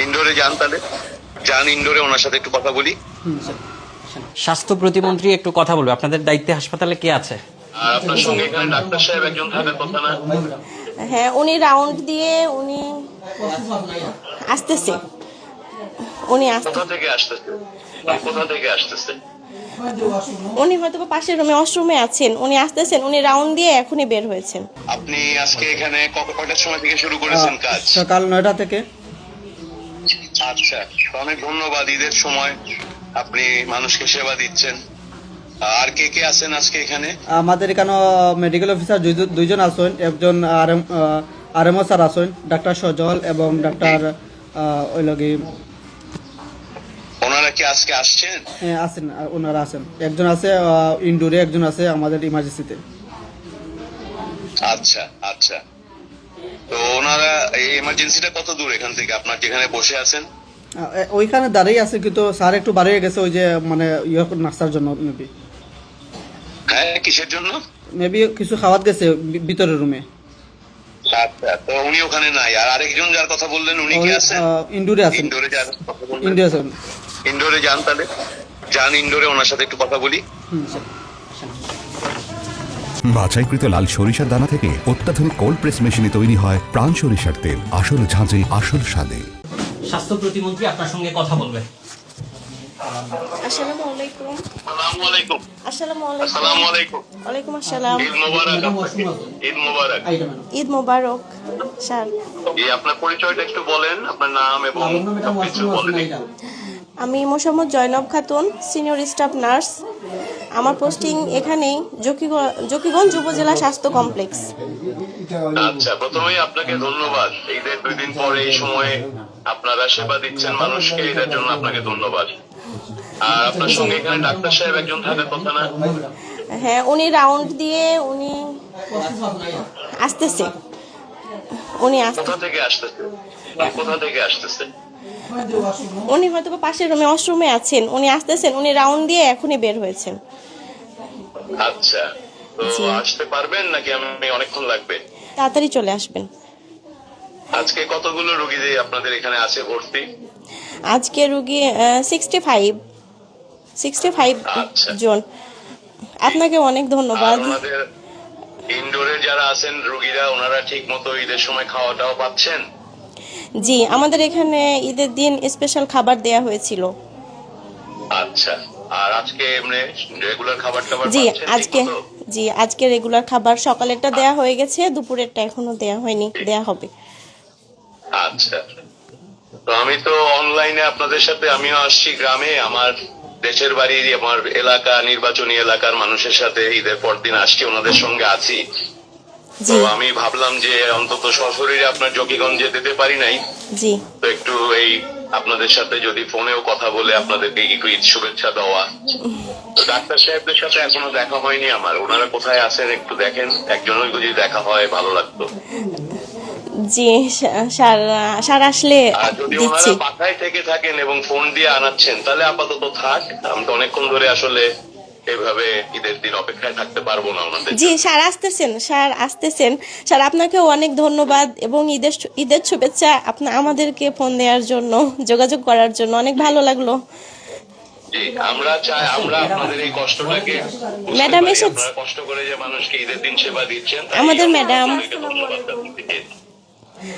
ইনডোরে যান, তাহলে যান ইনডোরে, ওনার সাথে একটু কথা বলি। স্বাস্থ্য প্রতিমন্ত্রী একটু কথা বলবে, আপনাদের দায়িত্বে হাসপাতালে কে আছে? আর আপনার সঙ্গে এখানে ডাক্তার সাহেব একজন থাকার কথা না? হ্যাঁ, উনি রাউন্ড দিয়ে উনি আসতেছে। কোথা থেকে আসতেছে? কোথা থেকে আসতেছে? উনি হয়তো বা পাশের রুমে ওয়াশরুমে আছেন, উনি আসতেছেন, উনি রাউন্ড দিয়ে এখনই বের হয়েছেন। আপনি আজকে এখানে কয়টার সময় থেকে শুরু করেছেন কাজ? সকাল 9টা থেকে। আচ্ছা, অনেক ধন্যবাদ। ঈদের সময় আপনি মানুষকে সেবা দিচ্ছেন। আর কে কে আছেন আজকে এখানে? আমাদের এখানে মেডিকেল অফিসার দুইজন আছেন, একজন আরএমও স্যার আছেন, ডাক্তার সজল এবং ডাক্তার ওই লগে ওনারা কি আজকে আসছেন? আছেন, ওনারা আছেন। একজন আছে ইনডোরে, একজন আছে আমাদের ইমার্জেন্সিতে। আচ্ছা আচ্ছা, তো ওনারা এই এমার্জেন্সিটা কত দূর এখান থেকে, আপনার যেখানে বসে আছেন? ওইখানে দাঁড়িয়ে আছে, কিন্তু স্যার একটু বাড়িয়ে গেছে, ওই যে মানে নাস্তার জন্য মেবি। হ্যাঁ, কিসের জন্য? মেবি কিছু খাওয়াত গেছে ভিতরের রুমে। আচ্ছা, তো উনি ওখানে নাই। আর আরেকজন যার কথা বললেন উনি কি আছেন? ইনডোরে আছেন। ইনডোরে যান, কথা বললেন। ইনডোরে আছেন। ইনডোরে যান, তাহলে যান ইনডোরে, ওনার সাথে একটু কথা বলি। বাছাইকৃত লাল সরিষার দানা থেকে অত্যাধুনিক কোল্ড প্রেস মেশিনে তৈরি হয় প্রাণ সরিষার তেল, আসল ঝাঁঝে আসল স্বাদে। স্বাস্থ্য প্রতিমন্ত্রী আপনার সঙ্গে কথা বলবে। আসসালামু আলাইকুম। আসসালামু আলাইকুম। আসসালামু আলাইকুম। আসসালামু আলাইকুম। ওয়ালাইকুম আসসালাম। ঈদ মোবারক আপনাকে। ঈদ মোবারক। ঈদ মোবারক স্যার। আপনার পরিচয়টা একটু বলেন, আপনার নাম এবং সবকিছু বলেন। আমি Mosammat Zainab Khatun, senior staff nurse. আমার পোস্টিং এখানেই জকিগঞ্জ উপজেলা স্বাস্থ্য কমপ্লেক্স। আচ্ছা, প্রথমেই আপনাকে ধন্যবাদ। ঈদের 2 দিন পরে এই সময়ে আপনারা সেবা দিচ্ছেন মানুষকে, এটার জন্য আপনাকে ধন্যবাদ। আর আপনার সঙ্গে এখানে ডাক্তার সাহেব একজন থাকার কথা না? হ্যাঁ, উনি রাউন্ড দিয়ে উনি আসতেছে। কোথা থেকে আসতেছে? কোথা থেকে আসতেছে? উনি হয়তো বা পাশের রুমে ওয়াশরুমে আছেন, উনি আসতেছেন, উনি রাউন্ড দিয়ে এখনই বের হয়েছেন। আচ্ছা, তো আসতে পারবেন নাকি আমি অনেকক্ষণ লাগবে? তাড়াতাড়ি চলে আসবেন। আজকে কতগুলো রোগী আপনাদের এখানে আছে ভর্তি? আজকে রুগী 65 আচ্ছা। জন। আপনাকে অনেক ধন্যবাদ। আর ওনাদের ইনডোরে যারা আছেন রোগীরা, ওনারা ঠিক মতো ঈদের সময় খাওয়াটাও পাচ্ছেন? জি, আমাদের এখানে ঈদের দিন স্পেশাল খাবার দেয়া হয়েছিল। আচ্ছা, আর আজকে এমনি রেগুলার খাবার টাবার জি পাচ্ছেন আজকে ঠিকমতো? আজকে রেগুলার খাবার সকালেরটা দেয়া হয়ে গেছে, দুপুরেরটা এখনো দেয়া হয়নি, দেয়া হবে। আচ্ছা, তো আমি তো অনলাইনে আপনাদের সাথে আমিও আসছি গ্রামে, আমার দেশের বাড়ির আমার এলাকা, নির্বাচনী এলাকার মানুষের সাথে ঈদের পরদিন আসছি, ওনাদের সঙ্গে আছি। তো জি আমি ভাবলাম যে অন্তত সশরীরে আপনার জকিগঞ্জে যেতে পারি নাই, জি তো একটু এই আপনাদের সাথে যদি ফোনেও কথা বলে আপনাদেরকে একটু ঈদ শুভেচ্ছা দেওয়া। তো ডাক্তার সাহেবদের সাথে এখনো দেখা হয়নি আমার, ওনারা কোথায় আছেন একটু দেখেন, একজনের যদি দেখা হয় ভালো লাগতো। জি স্যার আসলে আর যদি দিচ্ছি। ওনারা বাসায় থেকে থাকেন এবং ফোন দিয়ে আনাচ্ছেন, তাহলে আপাতত থাক। আমি তো অনেকক্ষণ ধরে আসলে এভাবে ঈদের দিন অপেক্ষায় থাকতে পারবো না ওনাদের। জি স্যার আসতেছেন। স্যার আপনাকেও অনেক ধন্যবাদ এবং ঈদের শুভেচ্ছা। আমাদেরকে ফোন দেওয়ার জন্য, যোগাযোগ করার জন্য অনেক ভালো লাগলো। জি, আমরা চাই আমরা আপনাদের এই কষ্টটাকে বুঝতে ম্যাডাম পারি। এসেছে। আপনারা কষ্ট করে যে মানুষকে ঈদের দিন সেবা দিচ্ছেন, তাই আমাদের আমরা ম্যাডাম। আপনাদেরকে ধন্যবাদ জানাচ্ছি।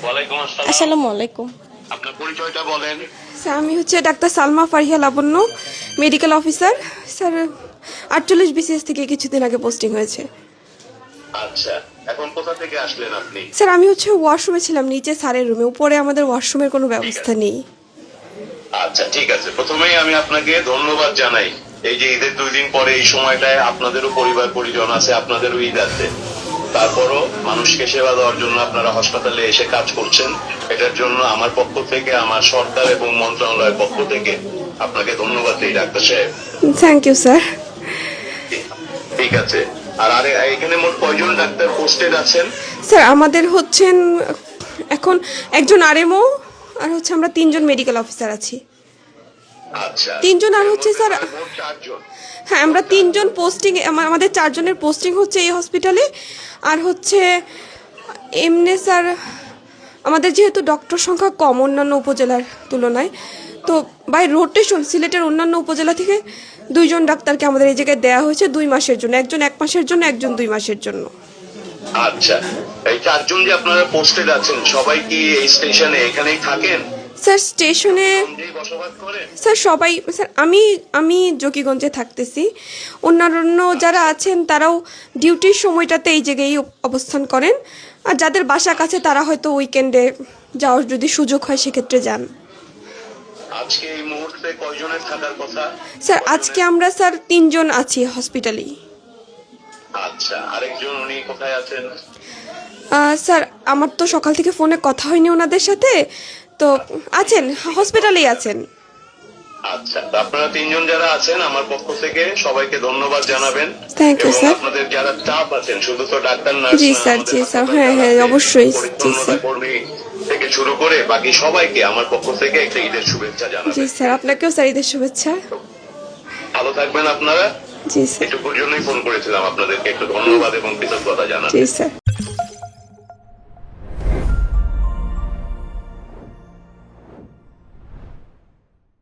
ওয়ালাইকুম আসসালাম। আসসালামু আলাইকুম। আপনার পরিচয়টা বলেন। স্যার আমি হচ্ছে ডাক্তার সালমা ফারিয়া লাবণ্য, মেডিকেল অফিসার। স্যার 48 BCS থেকে কিছুদিন আগে পোস্টিং হয়েছে। আচ্ছা, এখন কোথা থেকে আসলেন আপনি? স্যার আমি হচ্ছে ওয়াশরুমে ছিলাম, নিচে স্যারের রুমে, উপরে আমাদের ওয়াশরুমের কোনো ব্যবস্থা নেই। আচ্ছা, ঠিক আছে। প্রথমেই আমি আপনাকে ধন্যবাদ জানাই, এই যে ঈদের 2 দিন পরে এই সময়টায় আপনাদেরও পরিবার পরিজন আছে, আপনাদেরও ঈদ আছে, তারপরও মানুষকে সেবা দেওয়ার জন্য আপনারা হাসপাতালে এসে কাজ করছেন। এটার জন্য আমার পক্ষ থেকে, আমার সরকার এবং মন্ত্রণালয়ের পক্ষ থেকে আপনাকে ধন্যবাদ দিই ডাক্তার সাহেব। Thank you sir. ঠিক আছে। আর এখানে মোট কয়জন ডাক্তার পোস্টেড আছেন? স্যার আমাদের হচ্ছেন এখন একজন আরএমও, আর হচ্ছে আমরা 3 জন মেডিকেল অফিসার আছি। আচ্ছা, 3 জন। আর হচ্ছে স্যার মোট 4 জন। হ্যাঁ, আমরা 3 জন পোস্টিং, আমাদের 4 জনের পোস্টিং হচ্ছে এই হসপিটালে। আর হচ্ছে এমনি স্যার আমাদের যেহেতু ডক্টর সংখ্যা কম অন্যান্য উপজেলার তুলনায়, তো বাই রোটেশন সিলেটের অন্যান্য উপজেলা থেকে 2 জন ডাক্তারকে আমাদের এই জায়গায় দেওয়া হয়েছে 2 মাসের জন্য, একজন 1 মাসের জন্য, একজন 2 মাসের জন্য। আচ্ছা, এই 4 জন যে আপনারা পোস্টেড আছেন সবাই কি এই স্টেশনে এখানেই থাকেন? স্যার স্টেশনে নিজেই বসবাস করেন? স্যার সবাই, স্যার আমি জকিগঞ্জে থাকতেছি, অন্যান্য যারা আছেন তারাও ডিউটির সময়টাতে এই জায়গায় অবস্থান করেন, আর যাদের বাসা কাছে তারা হয়তো উইকেন্ডে যাওয়ার যদি সুযোগ হয় সেক্ষেত্রে যান। আজকে এই মুহূর্তে কয়জনের থাকার কথা? স্যার আজকে আমরা স্যার 3 জন আছি হসপিটালেই। আচ্ছা, আরেকজন উনি কোথায় আছেন? স্যার আমার তো সকাল থেকে ফোনে কথা হয়নি ওনাদের সাথে, তো আছেন হসপিটালেই আছেন। আচ্ছা, তো আপনারা 3 জন যারা আছেন আমার পক্ষ থেকে সবাইকে ধন্যবাদ জানাবেন। Thank you, এবং sir. আপনাদের যারা স্টাফ আছেন, শুধু তো ডাক্তার নার্স জি, না, স্যার, আমাদের জি, স্যার, হাসপাতালে হ্যাঁ, যারা হ্যাঁ, আছে, অবশ্যই, জি, পরিচ্ছন্নতা স্যার। কর্মী থেকে শুরু করে বাকি সবাইকে আমার পক্ষ থেকে একটা ঈদের শুভেচ্ছা জি জানাবেন। স্যার, আপনাকেও স্যার ঈদের শুভেচ্ছা। ভালো থাকবেন আপনারা। জি স্যার, এটুকুর জন্যই ফোন করেছিলাম আপনাদেরকে, একটু ধন্যবাদ এবং কৃতজ্ঞতা জানাতে। জি স্যার।